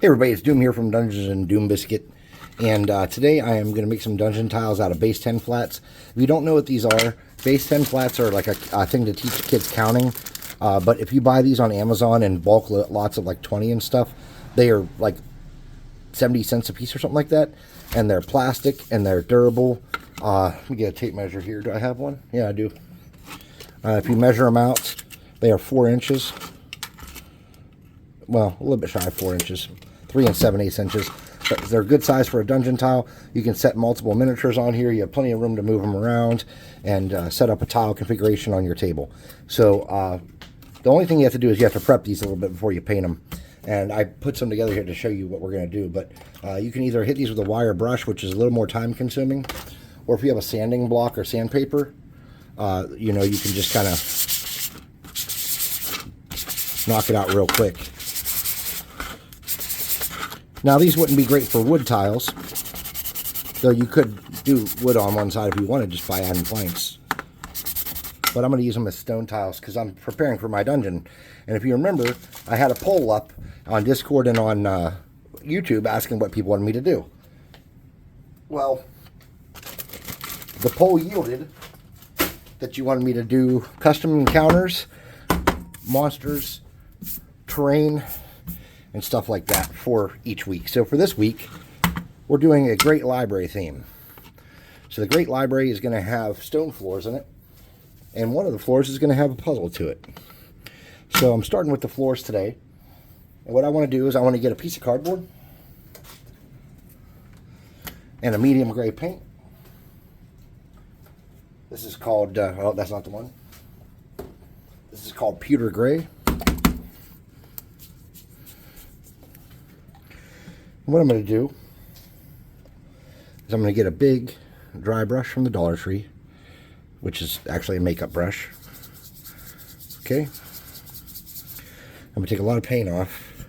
Hey everybody, it's Doom here from Dungeons and Doom Biscuit, and today I am going to make some dungeon tiles out of base 10 flats. If you don't know what these are, base 10 flats are like a thing to teach kids counting, but if you buy these on Amazon in bulk lots of like 20 and stuff, they are like 70 cents a piece or something like that, and they're plastic and they're durable. Let me get a tape measure here. Do I have one? Yeah, I do. If you measure them out, they are 4 inches. Well, a little bit shy of 4 inches. 3 7/8 inches. But they're a good size for a dungeon tile. You can set multiple miniatures on here. You have plenty of room to move them around and set up a tile configuration on your table. So the only thing you have to do is you have to prep these a little bit before you paint them. And I put some together here to show you what we're going to do. But you can either hit these with a wire brush, which is a little more time consuming, or if you have a sanding block or sandpaper, you know, you can just kind of knock it out real quick. Now, these wouldn't be great for wood tiles, though you could do wood on one side if you wanted, just by adding planks. But I'm going to use them as stone tiles because I'm preparing for my dungeon. And if you remember, I had a poll up on Discord and on YouTube asking what people wanted me to do. Well, the poll yielded that you wanted me to do custom encounters, monsters, terrain, and stuff like that for each week. So for this week, we're doing a Great Library theme. So the Great Library is going to have stone floors in it, and one of the floors is going to have a puzzle to it. So I'm starting with the floors today, and what I want to do is I want to get a piece of cardboard and a medium gray paint. This is called, oh, that's not the one. This is called pewter gray. What I'm going to do is I'm going to get a big dry brush from the Dollar Tree, which is actually a makeup brush. Okay. I'm going to take a lot of paint off.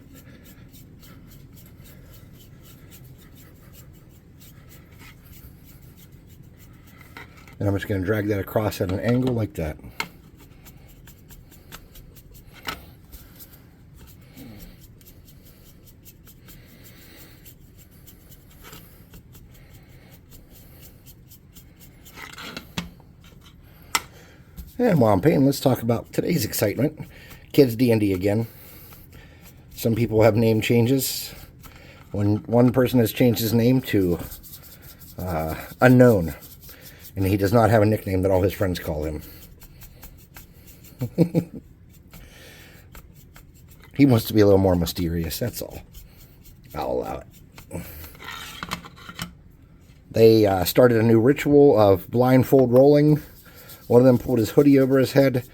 And I'm just going to drag that across at an angle like that. And while I'm painting, let's talk about today's excitement. Kids D&D again. Some people have name changes. One person has changed his name to Unknown. And he does not have a nickname that all his friends call him. He wants to be a little more mysterious, that's all. I'll allow it. They started a new ritual of blindfold rolling. One of them pulled his hoodie over his head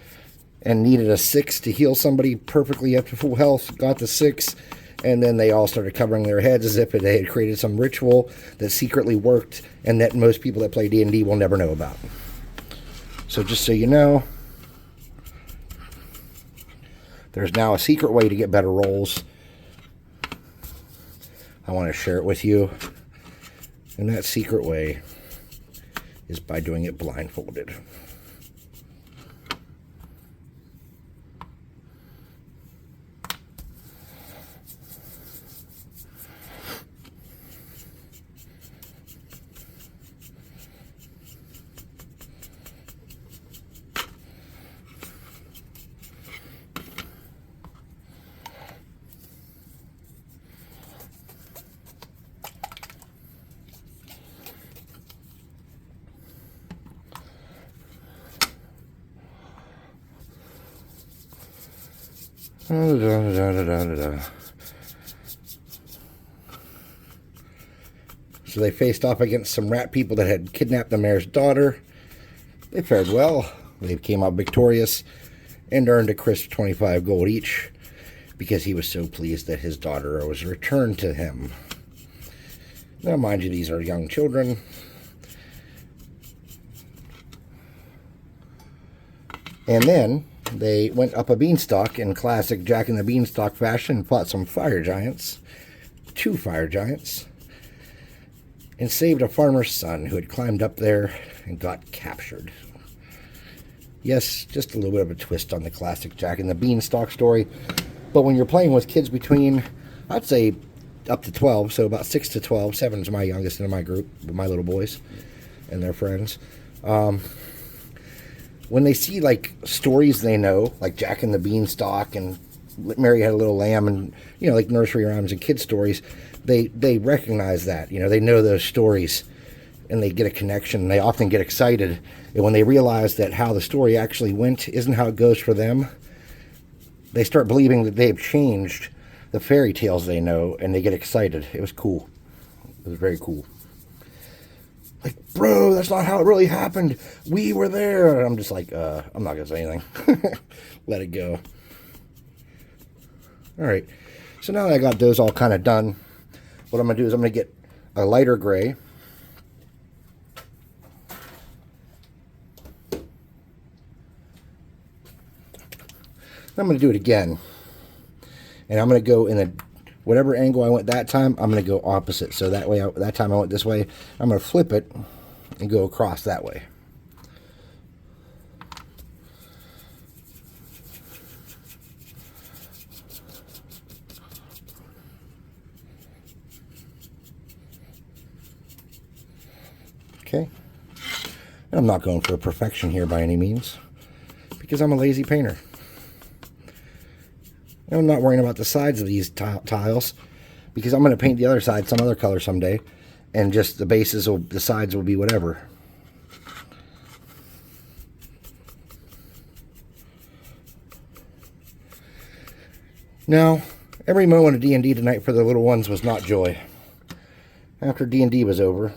and needed a 6 to heal somebody perfectly up to full health. Got the 6, and then they all started covering their heads as if they had created some ritual that secretly worked and that most people that play D&D will never know about. So just so you know, there's now a secret way to get better rolls. I want to share it with you. And that secret way is by doing it blindfolded. So they faced off against some rat people that had kidnapped the mayor's daughter. They fared well. They came out victorious and earned a crisp 25 gold each because he was so pleased that his daughter was returned to him. Now, mind you, these are young children. And then they went up a beanstalk in classic Jack and the Beanstalk fashion and fought some fire giants, 2 fire giants, and saved a farmer's son who had climbed up there and got captured. Yes, just a little bit of a twist on the classic Jack and the Beanstalk story. But when you're playing with kids between, I'd say up to 12, so about 6 to 12. 7 is my youngest in my group, my little boys and their friends. When they see like stories they know, like Jack and the Beanstalk and Mary Had a Little Lamb, and like nursery rhymes and kid stories, they recognize that. They know those stories, and they get a connection. They often get excited, and when they realize that how the story actually went isn't how it goes for them, they start believing that they've changed the fairy tales they know, and they get excited. It was cool. It was very cool. Like, bro, that's not how it really happened. We were there. And I'm just like, I'm not going to say anything. Let it go. All right. So now that I got those all kind of done, what I'm going to do is I'm going to get a lighter gray. I'm going to do it again. And I'm going to go in a whatever angle I went that time, I'm going to go opposite. So that way, that time I went this way, I'm going to flip it and go across that way. Okay. I'm not going for perfection here by any means, because I'm a lazy painter. I'm not worrying about the sides of these tiles, because I'm going to paint the other side some other color someday, and just the sides will be whatever. Now, every moment of D&D tonight for the little ones was not joy. After D&D was over,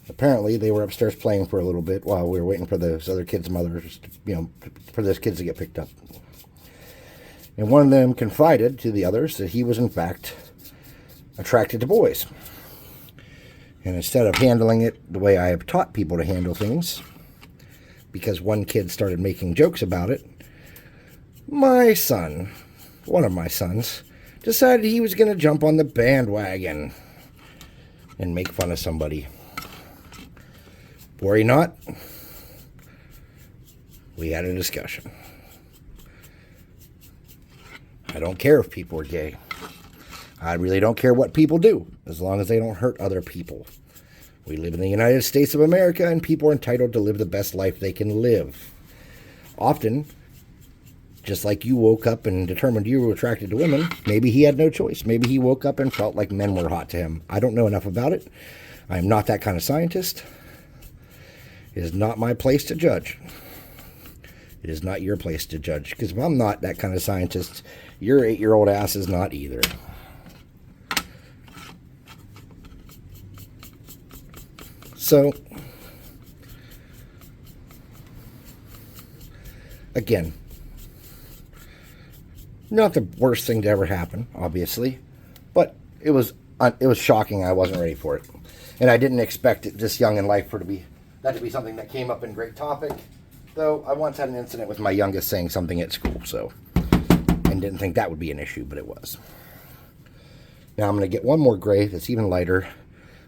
apparently they were upstairs playing for a little bit while we were waiting for those other kids' mothers, for those kids to get picked up. And one of them confided to the others that he was, in fact, attracted to boys. And instead of handling it the way I have taught people to handle things, because one kid started making jokes about it, my son, one of my sons, decided he was going to jump on the bandwagon and make fun of somebody. Worry not. We had a discussion. I don't care if people are gay. I really don't care what people do, as long as they don't hurt other people. We live in the United States of America, and people are entitled to live the best life they can live. Often, just like you woke up and determined you were attracted to women, maybe he had no choice. Maybe he woke up and felt like men were hot to him. I don't know enough about it. I am not that kind of scientist. It is not my place to judge. It is not your place to judge, because if I'm not that kind of scientist, your 8-year-old ass is not either. So, again, not the worst thing to ever happen, obviously, but it was shocking. I wasn't ready for it, and I didn't expect it this young in life for that to be something that came up in Great Topic. Though I once had an incident with my youngest saying something at school, and didn't think that would be an issue, but it was. Now I'm going to get one more gray that's even lighter.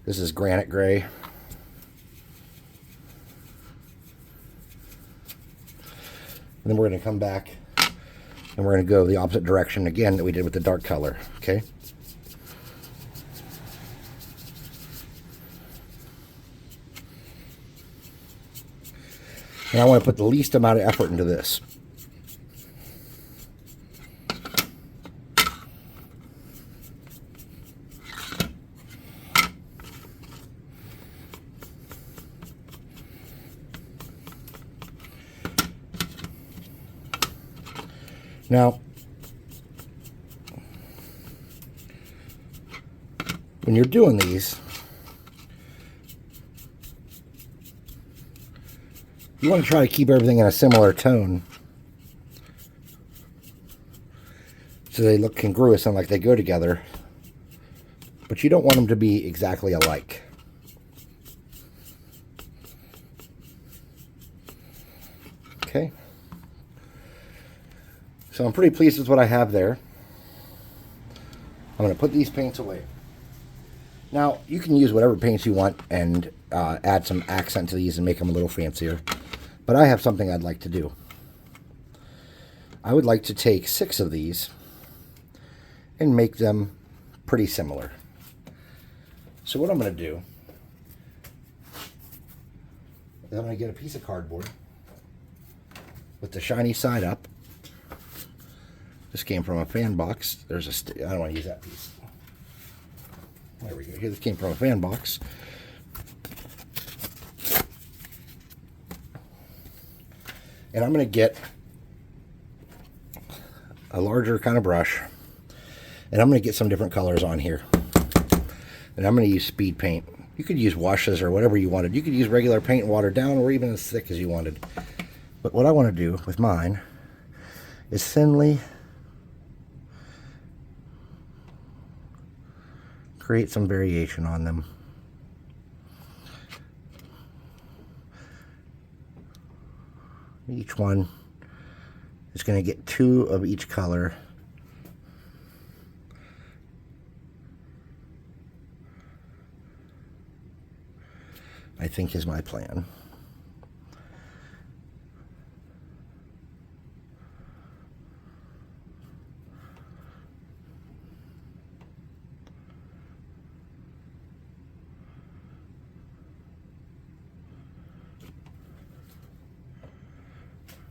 This is granite gray. And then we're going to come back and we're going to go the opposite direction again that we did with the dark color, okay? And I want to put the least amount of effort into this. Now, when you're doing these, you want to try to keep everything in a similar tone so they look congruous and like they go together, but you don't want them to be exactly alike. Okay. So I'm pretty pleased with what I have there. I'm going to put these paints away. Now, you can use whatever paints you want and add some accent to these and make them a little fancier. But I have something I'd like to do. I would like to take 6 of these and make them pretty similar. So what I'm going to do is I'm going to get a piece of cardboard with the shiny side up. This came from a fan box. There's I don't want to use that piece. There we go. Here, this came from a fan box. And I'm going to get a larger kind of brush. And I'm going to get some different colors on here. And I'm going to use speed paint. You could use washes or whatever you wanted. You could use regular paint and water down, or even as thick as you wanted. But what I want to do with mine is thinly create some variation on them. Each one is going to get 2 of each color. I think is my plan.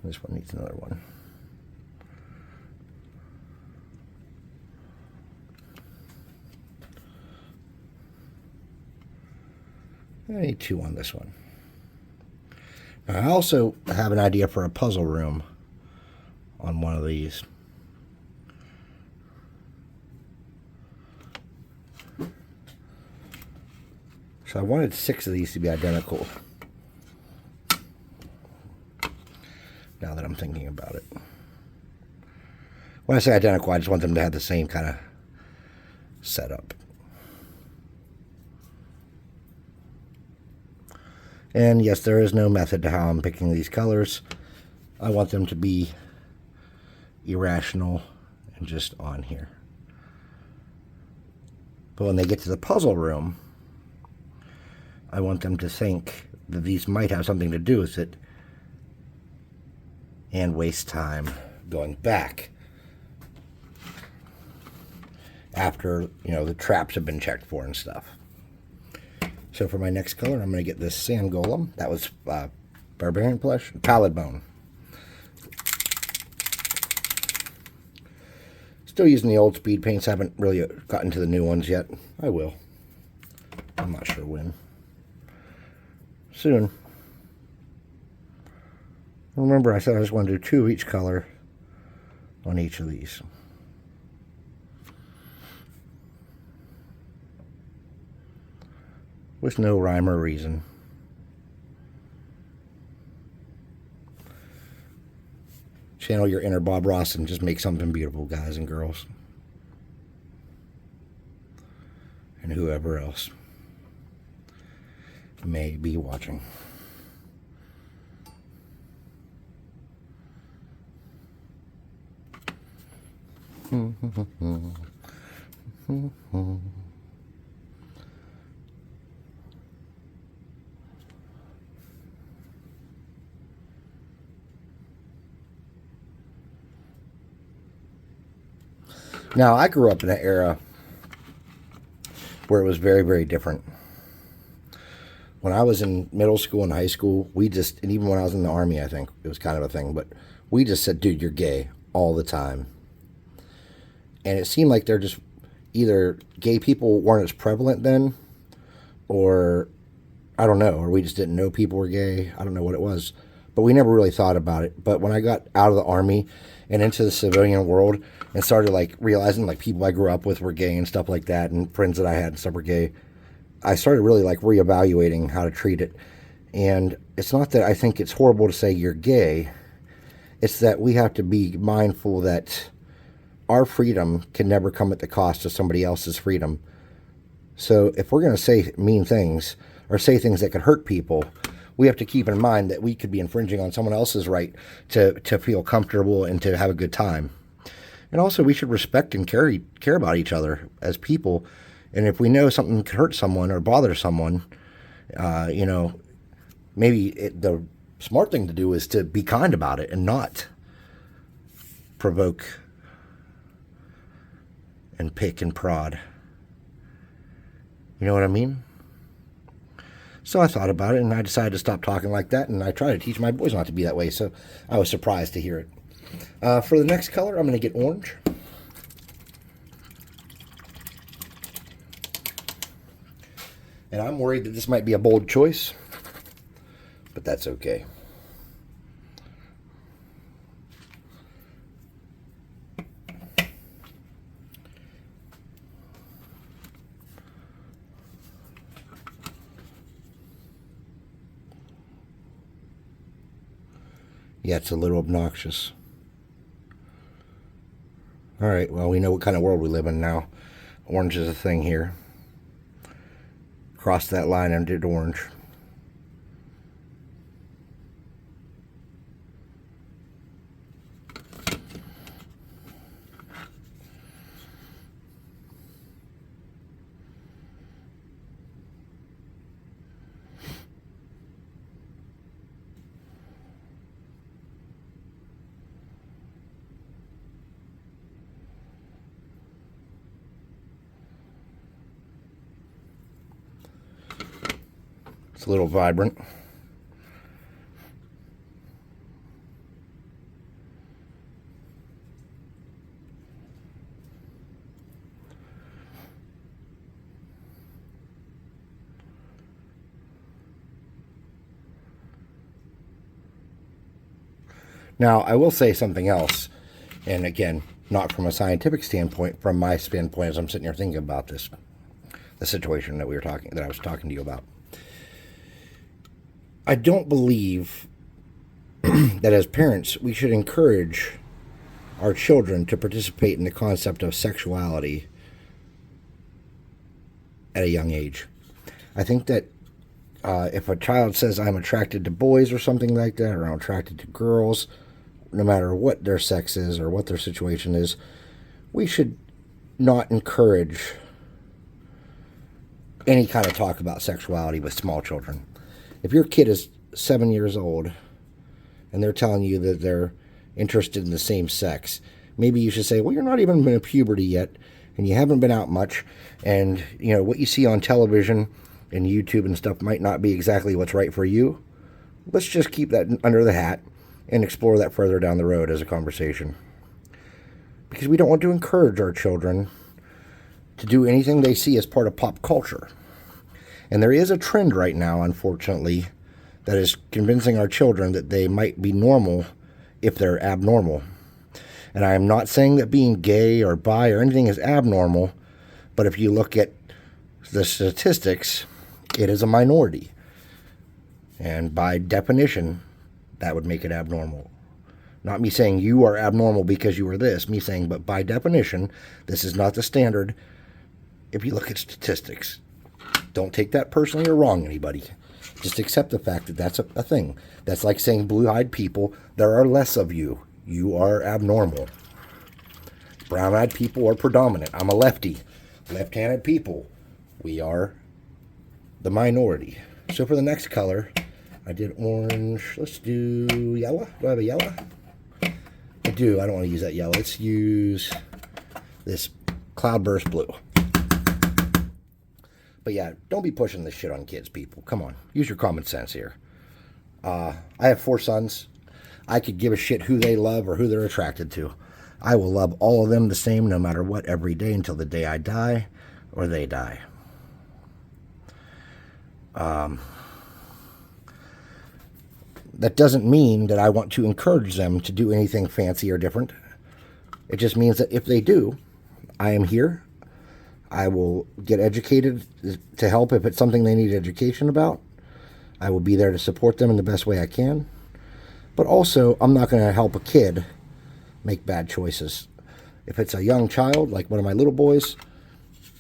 This one needs another one. I need 2 on this one. Now, I also have an idea for a puzzle room on one of these. So I wanted 6 of these to be identical. Now that I'm thinking about it. When I say identical, I just want them to have the same kind of setup. And yes, there is no method to how I'm picking these colors. I want them to be irrational and just on here. But when they get to the puzzle room, I want them to think that these might have something to do with it and waste time going back after, you know, the traps have been checked for and stuff. So for my next color, I'm going to get this sand golem. That was barbarian plush, pallid bone. Still using the old speed paints. Haven't really gotten to the new ones yet. I will. I'm not sure when. Soon. Remember, I said I just want to do 2 of each color on each of these. With no rhyme or reason. Channel your inner Bob Ross and just make something beautiful, guys and girls. And whoever else may be watching. Now, I grew up in an era where it was very, very different. When I was in middle school and high school, and even when I was in the Army, I think it was kind of a thing, but we just said, dude, you're gay all the time. And it seemed like they're just either gay people weren't as prevalent then, or I don't know, or we just didn't know people were gay. I don't know what it was, but we never really thought about it. But when I got out of the Army and into the civilian world and started like realizing like people I grew up with were gay and stuff like that, and friends that I had and stuff were gay, I started really like reevaluating how to treat it. And it's not that I think it's horrible to say you're gay. It's that we have to be mindful that our freedom can never come at the cost of somebody else's freedom. So if we're going to say mean things or say things that could hurt people, we have to keep in mind that we could be infringing on someone else's right to feel comfortable and to have a good time. And also we should respect and care about each other as people. And if we know something could hurt someone or bother someone, you know, maybe the smart thing to do is to be kind about it and not provoke and pick and prod You know what I mean? So I thought about it, and I decided to stop talking like that, and I try to teach my boys not to be that way, so I was surprised to hear it. For the next color, I'm going to get orange. And I'm worried that this might be a bold choice, but that's okay. Yeah, it's a little obnoxious. Alright, well, we know what kind of world we live in now. Orange is a thing here. Cross that line and did orange. It's a little vibrant. Now, I will say something else, and again, not from a scientific standpoint, from my standpoint as I'm sitting here thinking about this, the situation that I was talking to you about. I don't believe that as parents we should encourage our children to participate in the concept of sexuality at a young age. I think that if a child says I'm attracted to boys or something like that, or I'm attracted to girls, no matter what their sex is or what their situation is, we should not encourage any kind of talk about sexuality with small children. If your kid is 7 years old and they're telling you that they're interested in the same sex, maybe you should say, well, you're not even in puberty yet, and you haven't been out much, and what you see on television and YouTube and stuff might not be exactly what's right for you. Let's just keep that under the hat and explore that further down the road as a conversation. Because we don't want to encourage our children to do anything they see as part of pop culture. And there is a trend right now, unfortunately, that is convincing our children that they might be normal if they're abnormal. And I am not saying that being gay or bi or anything is abnormal, but if you look at the statistics, it is a minority. And by definition, that would make it abnormal. Not me saying you are abnormal because you are this, me saying, but by definition, this is not the standard if you look at statistics. Don't take that personally or wrong, anybody. Just accept the fact that that's a thing. That's like saying blue-eyed people, there are less of you. You are abnormal. Brown-eyed people are predominant. I'm a lefty. Left-handed people, we are the minority. So for the next color, I did orange. Let's do yellow. Do I have a yellow? I do. I don't want to use that yellow. Let's use this cloudburst blue. But yeah, don't be pushing this shit on kids, people. Come on. Use your common sense here. I have 4 sons. I could give a shit who they love or who they're attracted to. I will love all of them the same no matter what every day until the day I die or they die. That doesn't mean that I want to encourage them to do anything fancy or different. It just means that if they do, I am here. I will get educated to help if it's something they need education about. I will be there to support them in the best way I can. But also, I'm not going to help a kid make bad choices. If it's a young child, like one of my little boys,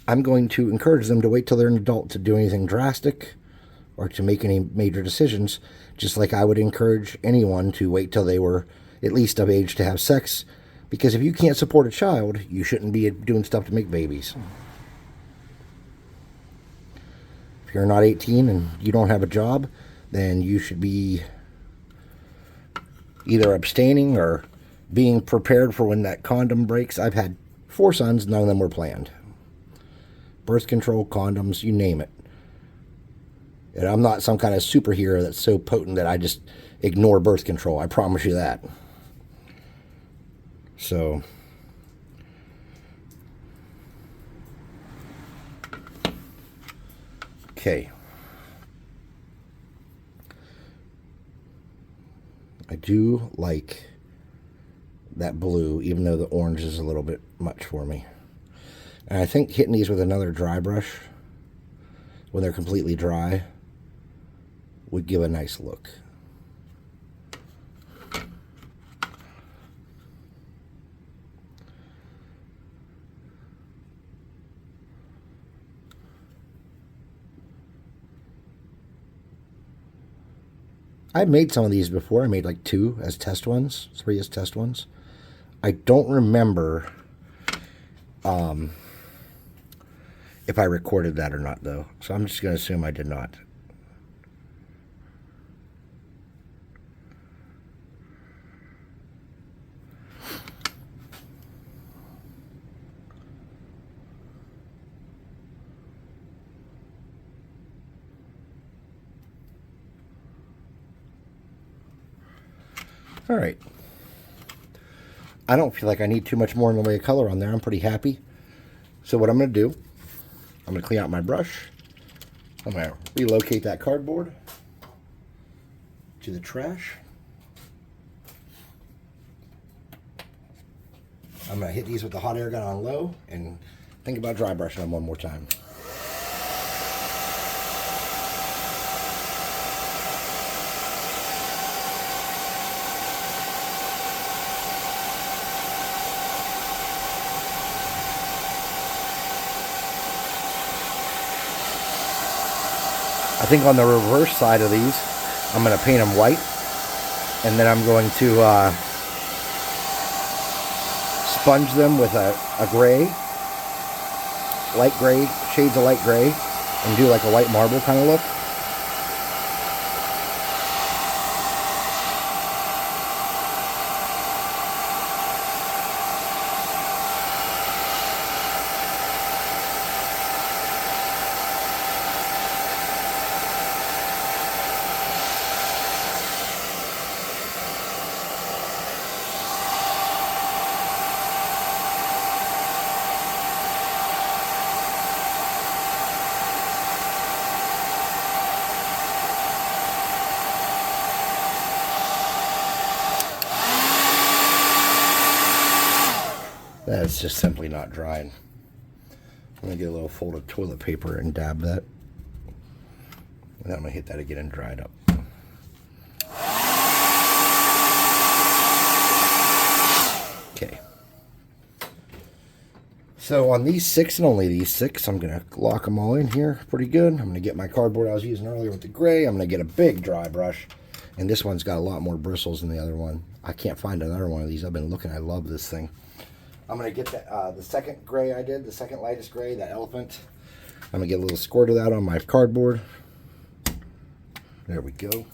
I'm going to encourage them to wait till they're an adult to do anything drastic or to make any major decisions, just like I would encourage anyone to wait till they were at least of age to have sex. Because if you can't support a child, you shouldn't be doing stuff to make babies. If you're not 18 and you don't have a job, then you should be either abstaining or being prepared for when that condom breaks. I've had 4 sons, none of them were planned. birth control, condoms, you name it. And I'm not some kind of superhero that's so potent that I just ignore birth control. I promise you that. So, okay. I do like that blue, even though the orange is a little bit much for me. And I think hitting these with another dry brush when they're completely dry would give a nice look. I've made some of these before. I made like 2 as test ones, 3 as test ones. I don't remember if I recorded that or not, though. So I'm just going to assume I did not. All right. I don't feel like I need too much more in the way of color on there. I'm pretty happy. So what I'm going to do, I'm going to clean out my brush. I'm going to relocate that cardboard to the trash. I'm going to hit these with the hot air gun on low and think about dry brushing them one more time. I think on the reverse side of these, I'm going to paint them white, and then I'm going to sponge them with a gray, light gray, shades of light gray, and do like a white marble kind of look. That's just simply not dried. I'm going to get a little fold of toilet paper and dab that. And then I'm going to hit that again and dry it up. Okay. So on these 6 and only these 6, I'm going to lock them all in here pretty good. I'm going to get my cardboard I was using earlier with the gray. I'm going to get a big dry brush. And this one's got a lot more bristles than the other one. I can't find another one of these. I've been looking. I love this thing. I'm going to get the second gray I did, the second lightest gray, that elephant. I'm going to get a little squirt of that on my cardboard. There we go.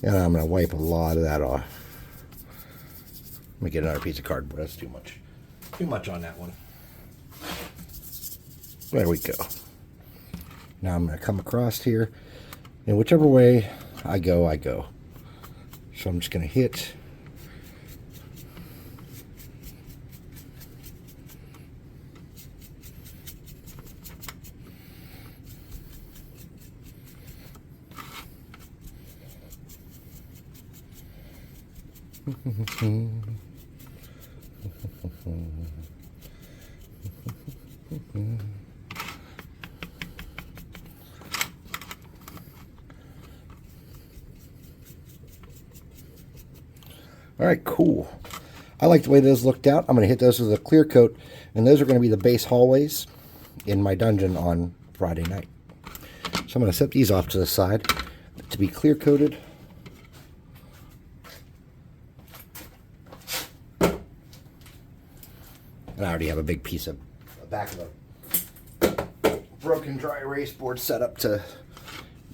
And I'm going to wipe a lot of that off. Let me get another piece of cardboard. That's too much. Too much on that one. There we go. Now I'm going to come across here. And whichever way I go, I go. So I'm just going to hit. All right, cool. I like the way those looked out. I'm going to hit those with a clear coat, and those are going to be the base hallways in my dungeon on Friday night. So I'm going to set these off to the side to be clear coated. And I already have a big piece of the back of a broken dry erase board set up to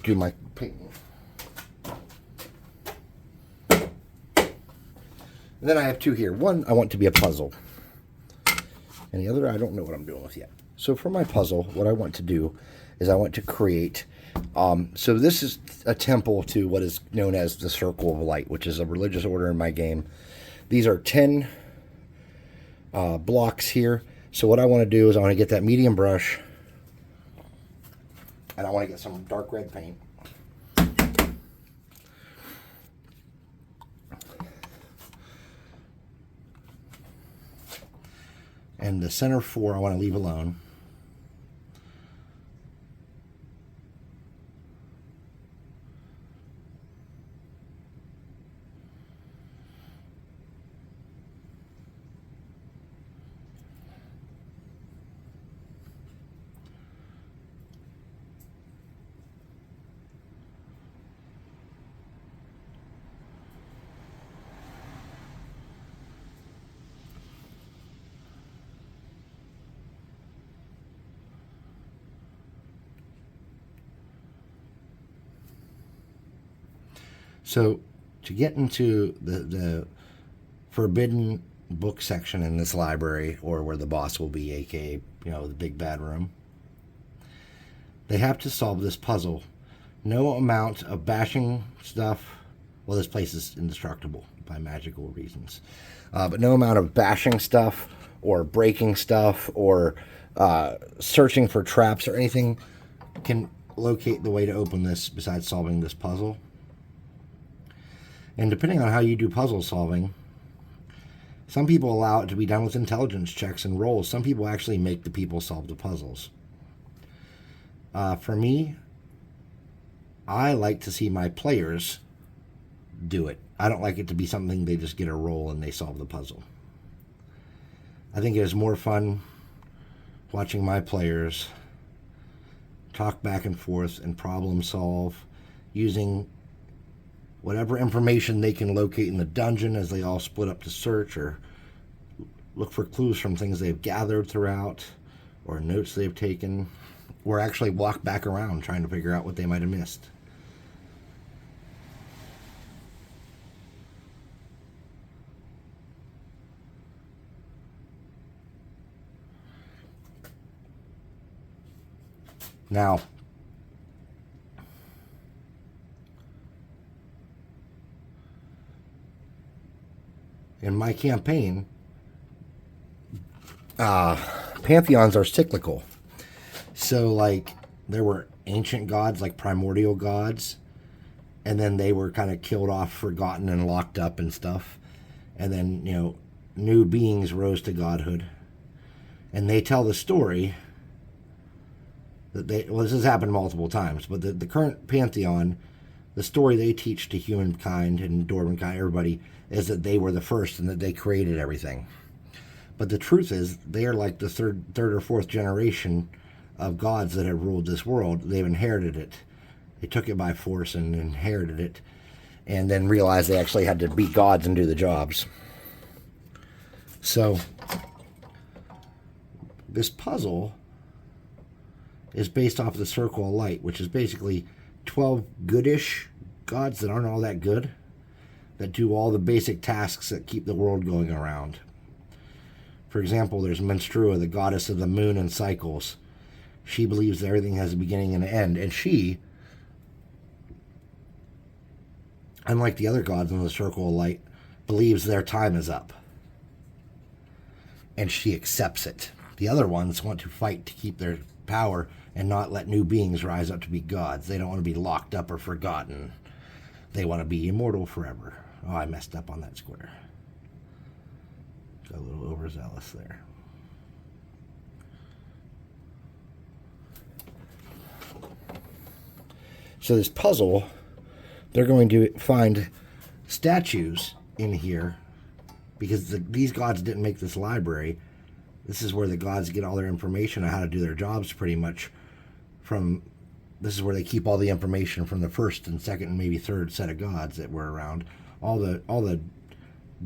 do my painting. And then I have two here. One I want to be a puzzle. And the other I don't know what I'm doing with yet. So for my puzzle, what I want to do is I want to create... so this is a temple to what is known as the Circle of Light, which is a religious order in my game. These are 10 blocks here. So what I want to do is I want to get that medium brush, and I want to get some dark red paint. And the center 4 I want to leave alone. So to get into the forbidden book section in this library, or where the boss will be, aka, the big bad room, they have to solve this puzzle. No amount of bashing stuff, well, this place is indestructible by magical reasons, but no amount of bashing stuff or breaking stuff or searching for traps or anything can locate the way to open this besides solving this puzzle. And depending on how you do puzzle solving, some people allow it to be done with intelligence checks and rolls. Some people actually make the people solve the puzzles. For me, I like to see my players do it. I don't like it to be something they just get a roll and they solve the puzzle. I think it is more fun watching my players talk back and forth and problem solve using whatever information they can locate in the dungeon as they all split up to search or look for clues from things they've gathered throughout or notes they've taken, or actually walk back around trying to figure out what they might have missed. Now, in my campaign, pantheons are cyclical. So, like, there were ancient gods, like primordial gods, and then they were kind of killed off, forgotten, and locked up and stuff. And then, new beings rose to godhood. And they tell the story that this has happened multiple times, but the current pantheon, the story they teach to humankind and dwarvenkind, everybody, is that they were the first and that they created everything. But the truth is, they are like the third or fourth generation of gods that have ruled this world. They've inherited it. They took it by force and inherited it, and then realized they actually had to be gods and do the jobs. So, this puzzle is based off the Circle of Light, which is basically 12 goodish gods that aren't all that good, that do all the basic tasks that keep the world going around. For example, there's Menstrua, the goddess of the moon and cycles. She believes that everything has a beginning and an end, and she, unlike the other gods in the Circle of Light, believes their time is up. And she accepts it. The other ones want to fight to keep their power and not let new beings rise up to be gods. They don't want to be locked up or forgotten. They want to be immortal forever. Oh, I messed up on that square. Got a little overzealous there. So this puzzle, they're going to find statues in here because these gods didn't make this library. This is where the gods get all their information on how to do their jobs pretty much from. This is where they keep all the information from the first and second and maybe third set of gods that were around. All the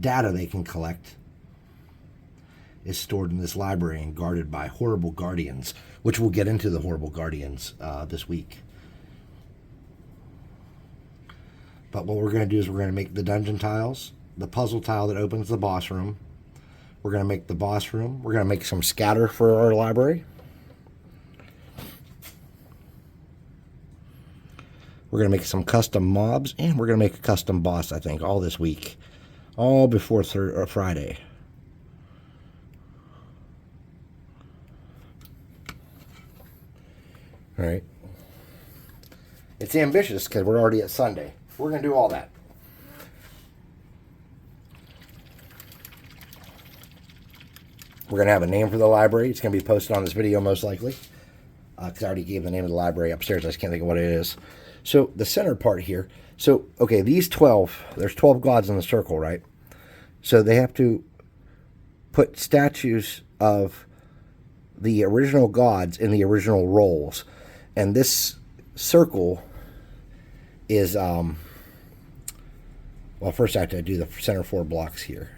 data they can collect is stored in this library and guarded by horrible guardians, which we'll get into the horrible guardians this week. But what we're going to do is we're going to make the dungeon tiles, the puzzle tile that opens the boss room. We're going to make the boss room. We're going to make some scatter for our library. We're going to make some custom mobs, and we're going to make a custom boss, I think, all this week. All before Friday. All right. It's ambitious because we're already at Sunday. We're going to do all that. We're going to have a name for the library. It's going to be posted on this video most likely. Because I already gave the name of the library upstairs. I just can't think of what it is. So the center part here. So, okay, these 12, there's 12 gods in the circle, right? So they have to put statues of the original gods in the original roles. And this circle is, well, first I have to do the center 4 blocks here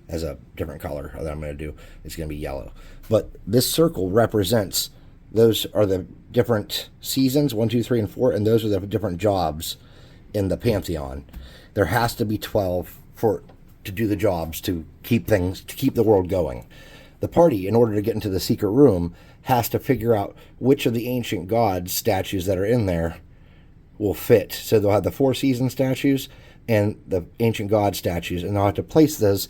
as a different color that I'm going to do. It's going to be yellow. But this circle represents, those are the different seasons, 1, 2, 3, and 4, and those are the different jobs in the Pantheon. There has to be 12 to do the jobs, to keep the world going. The party, in order to get into the secret room, has to figure out which of the ancient gods statues that are in there will fit. So they'll have the 4 season statues and the ancient god statues, and they'll have to place those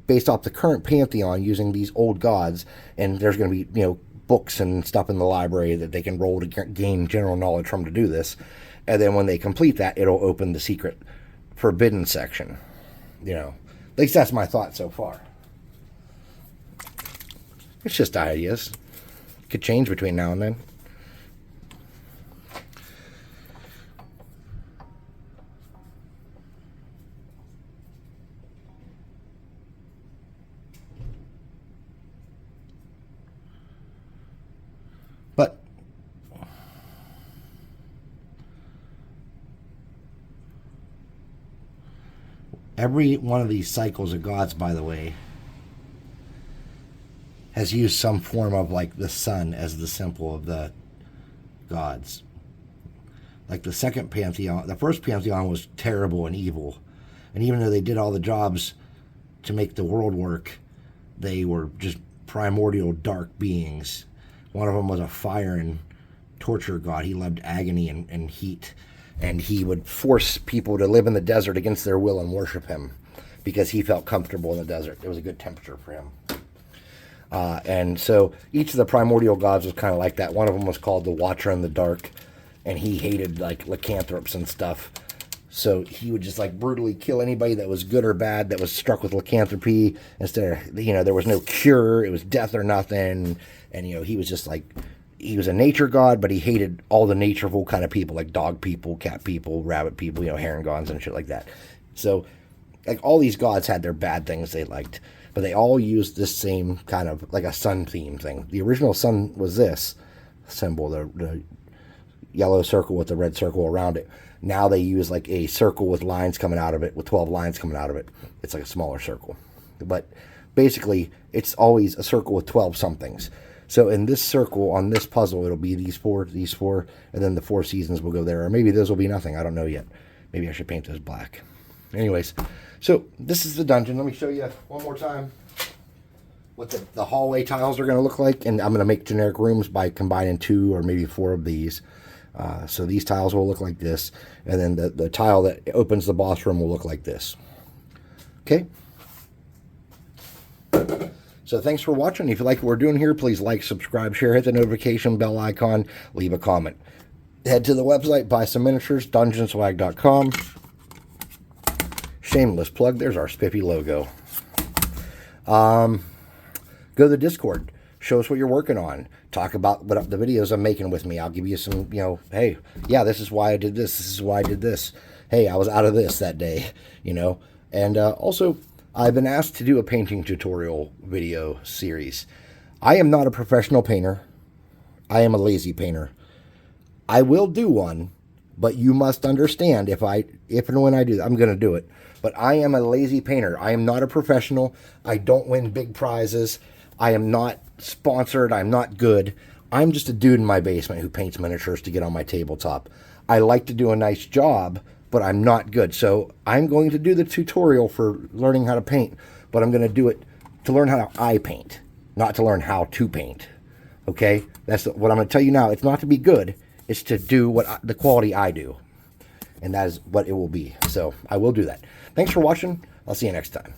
based off the current Pantheon using these old gods. And there's going to be, books and stuff in the library that they can roll to gain general knowledge from to do this. And then when they complete that, it'll open the secret forbidden section. At least that's my thought so far. It's just ideas. Could change between now and then. But every one of these cycles of gods, by the way, has used some form of like the sun as the symbol of the gods. Like the second Pantheon, the first Pantheon was terrible and evil. And even though they did all the jobs to make the world work, they were just primordial dark beings. One of them was a fire and torture god. He loved agony and heat. And he would force people to live in the desert against their will and worship him because he felt comfortable in the desert. It was a good temperature for him. And so each of the primordial gods was kind of like that. One of them was called the Watcher in the Dark, and he hated like lycanthropes and stuff. So he would just like brutally kill anybody that was good or bad that was struck with lycanthropy. Instead of, there was no cure. It was death or nothing. And, he was just like, he was a nature god, but he hated all the natureful kind of people, like dog people, cat people, rabbit people, herringons and shit like that. So like all these gods had their bad things they liked, but they all used this same kind of like a sun theme thing. The original sun was this symbol, the yellow circle with the red circle around it. Now they use like a circle with lines coming out of it, with 12 lines coming out of it. It's like a smaller circle. But basically, it's always a circle with 12 somethings. So in this circle, on this puzzle, it'll be these four, and then the 4 seasons will go there. Or maybe those will be nothing. I don't know yet. Maybe I should paint those black. Anyways, so this is the dungeon. Let me show you one more time what the hallway tiles are going to look like. And I'm going to make generic rooms by combining 2 or maybe 4 of these. So these tiles will look like this. And then the tile that opens the boss room will look like this. Okay? So thanks for watching. If you like what we're doing here, please like, subscribe, share, hit the notification bell icon, leave a comment. Head to the website, buy some miniatures, dungeonswag.com. Shameless plug. There's our spiffy logo. Go to the Discord. Show us what you're working on. Talk about the videos I'm making with me. I'll give you some, hey, yeah, this is why I did this. This is why I did this. Hey, I was out of this that day, And also, I've been asked to do a painting tutorial video series. I am not a professional painter. I am a lazy painter. I will do one, but you must understand if and when I do that, I'm going to do it. But I am a lazy painter. I am not a professional. I don't win big prizes. I am not sponsored. I'm not good. I'm just a dude in my basement who paints miniatures to get on my tabletop. I like to do a nice job, but I'm not good. So I'm going to do the tutorial for learning how to paint, but I'm going to do it to learn how I paint, not to learn how to paint. Okay? That's what I'm going to tell you now. It's not to be good. It's to do the quality I do. And that is what it will be. So I will do that. Thanks for watching. I'll see you next time.